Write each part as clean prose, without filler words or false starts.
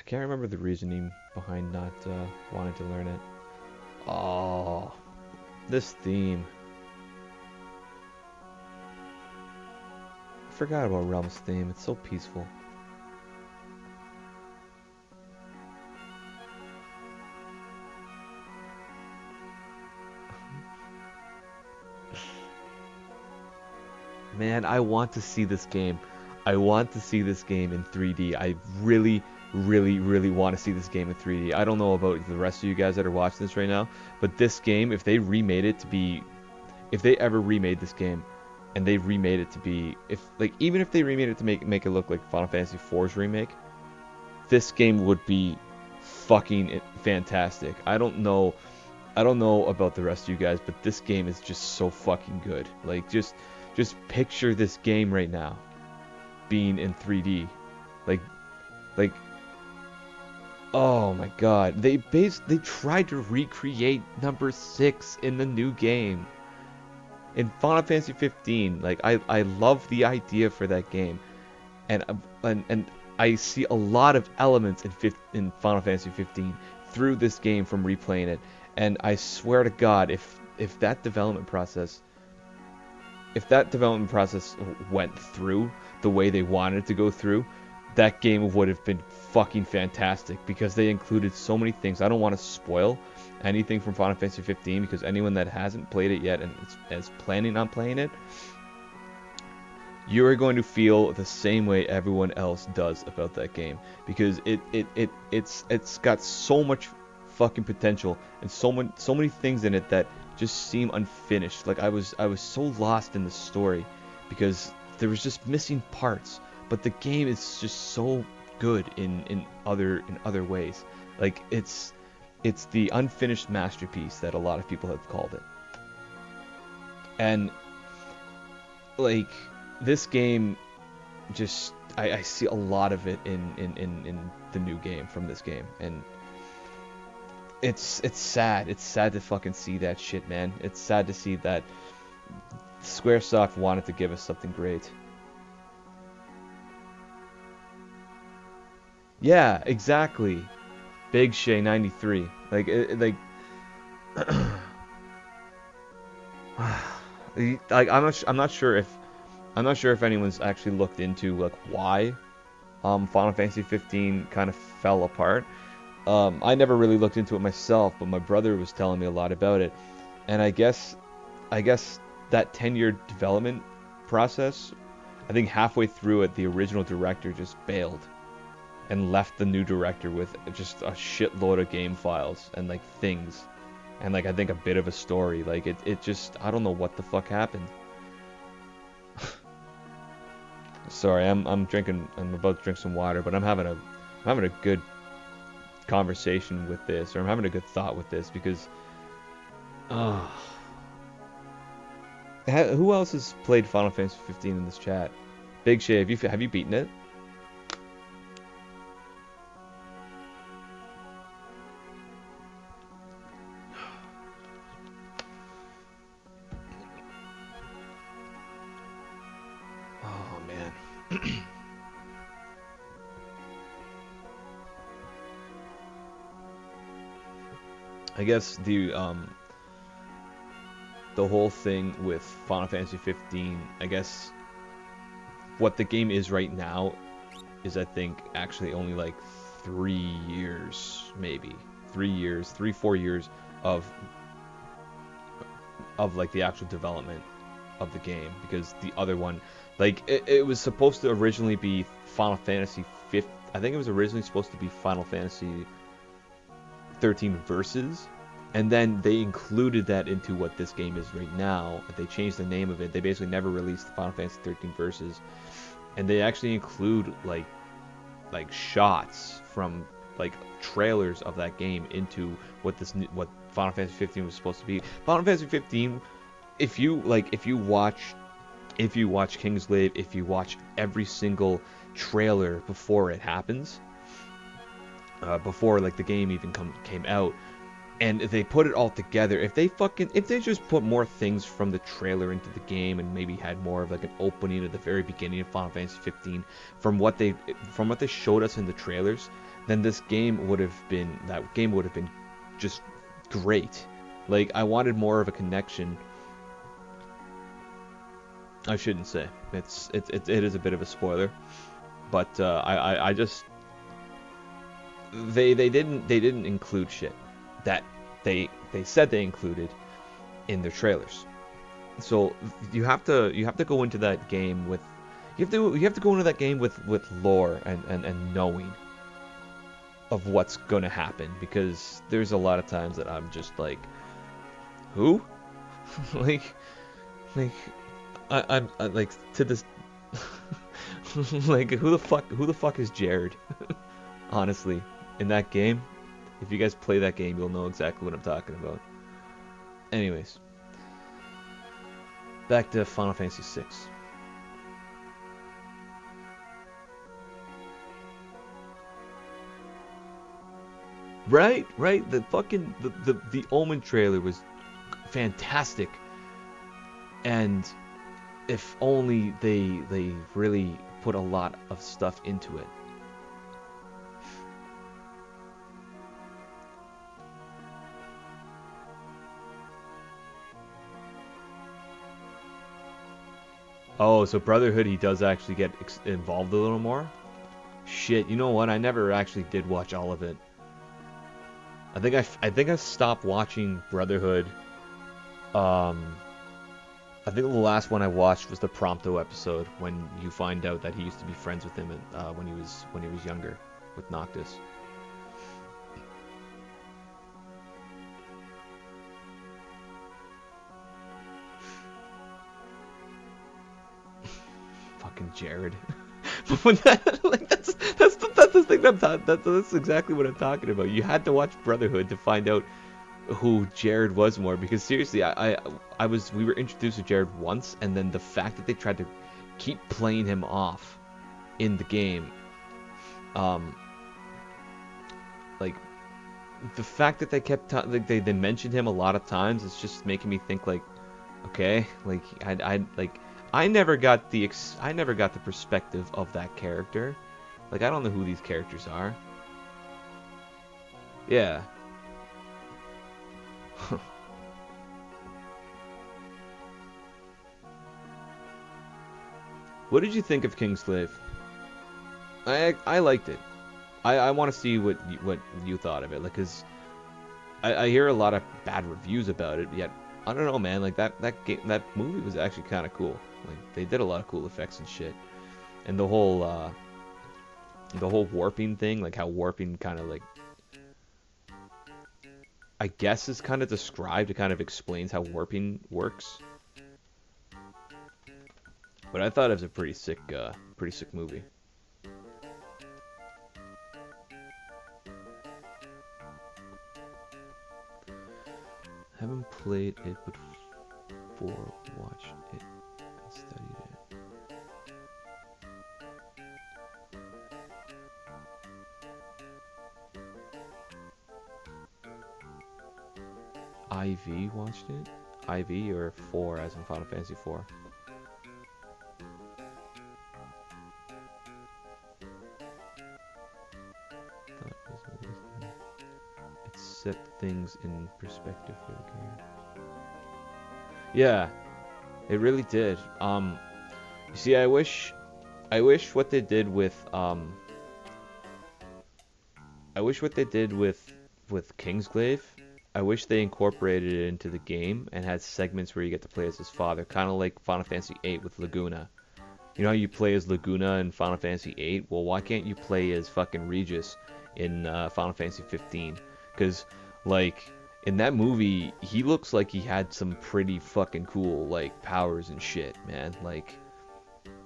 can't remember the reasoning behind not wanting to learn it. Oh, this theme. I forgot about Realm's theme. It's so peaceful. Man, I want to see this game. I want to see this game in 3D. I really, really, really want to see this game in 3D. I don't know about the rest of you guys that are watching this right now, but this game, if they remade it to be, if they ever remade this game, and they remade it to be, if like even if they remade it to make it look like Final Fantasy IV's remake, this game would be fucking fantastic. I don't know about the rest of you guys, but this game is just so fucking good. Like just picture this game right now being in 3D. Like like oh my god. They tried to recreate number 6 in the new game. In Final Fantasy 15, like I love the idea for that game. And I see a lot of elements in Final Fantasy 15 through this game from replaying it. And I swear to God, if that development process went through the way they wanted it to go through, that game would have been fucking fantastic because they included so many things. I don't want to spoil anything from Final Fantasy 15 because anyone that hasn't played it yet and is planning on playing it, you are going to feel the same way everyone else does about that game because it's got so much fucking potential and so many things in it that just seem unfinished. Like I was so lost in the story because there was just missing parts, but the game is just so good in other ways. Like it's the unfinished masterpiece that a lot of people have called it. And like this game just I see a lot of it in the new game from this game, and it's sad. It's sad to fucking see that shit, man. It's sad to see that Squaresoft wanted to give us something great. Yeah, exactly. Big Shay 93. Like like I'm not sure if anyone's actually looked into like why Final Fantasy 15 kind of fell apart. I never really looked into it myself, but my brother was telling me a lot about it. And I guess that 10-year development process, I think halfway through it, the original director just bailed and left the new director with just a shitload of game files and like things, and like I think a bit of a story. Like it just I don't know what the fuck happened. Sorry, I'm about to drink some water, but I'm having a good conversation with this, or I'm having a good thought with this because who else has played Final Fantasy 15 in this chat? Big Shay, have you beaten it? Oh man. I guess the whole thing with Final Fantasy 15, I guess what the game is right now is I think actually only like 3 years, maybe 3 years, 4 years of like the actual development of the game, because the other one, like it was supposed to originally be Final Fantasy 15. I think it was originally supposed to be Final Fantasy 13 Versus, and then they included that into what this game is right now. They changed the name of it. They basically never released the Final Fantasy 13 Versus, and they actually include like shots from like trailers of that game into what Final Fantasy 15 was supposed to be. Final Fantasy 15, if you watch Kingslave, if you watch every single trailer before it happens, before like the game even came out, and they put it all together, if they just put more things from the trailer into the game and maybe had more of like an opening at the very beginning of Final Fantasy 15 from what they showed us in the trailers, then that game would have been just great. Like, I wanted more of a connection. I shouldn't say. It is a bit of a spoiler, but I just they didn't include shit that they said they included in their trailers. So you have to go into that game with you have to go into that game with lore and knowing of what's going to happen, because there's a lot of times that I'm just like, who? like like I like to this like who the fuck is Jared? Honestly, in that game, if you guys play that game, you'll know exactly what I'm talking about. Anyways, back to Final Fantasy VI. Right. The fucking the Omen trailer was fantastic, and if only they really put a lot of stuff into it. Oh, so Brotherhood, he does actually get involved a little more? Shit, you know what? I never actually did watch all of it. I think I stopped watching Brotherhood. Um, I think the last one I watched was the Prompto episode, when you find out that he used to be friends with him when he was younger with Noctis. Fucking Jared. But when that's the thing that's exactly what I'm talking about. You had to watch Brotherhood to find out who Jared was more, because seriously, we were introduced to Jared once, and then the fact that they tried to keep playing him off in the game, um, like the fact that they kept like they mentioned him a lot of times, it's just making me think like, okay, like I never got the perspective of that character. Like, I don't know who these characters are. Yeah. What did you think of Kingslave? I liked it. I want to see what you thought of it. Like, 'cause I hear a lot of bad reviews about it. Yet I don't know, man. Like, that movie was actually kind of cool. Like, they did a lot of cool effects and shit. And the whole warping thing, like how warping kind of like, I guess, is kind of described. It kind of explains how warping works. But I thought it was a pretty sick movie. Haven't played it before, watched it, and studied it. IV watched it? IV or 4 as in Final Fantasy 4? It set things in perspective for the game. Yeah, it really did. You see, I wish what they did with I wish what they did with Kingsglaive, I wish they incorporated it into the game and had segments where you get to play as his father, kind of like Final Fantasy VIII with Laguna. You know how you play as Laguna in Final Fantasy VIII? Well, why can't you play as fucking Regis in Final Fantasy 15? Because, like, in that movie, he looks like he had some pretty fucking cool, like, powers and shit, man. Like,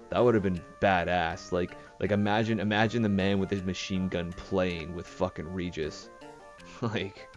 that would have been badass. Like imagine the man with his machine gun playing with fucking Regis. Like,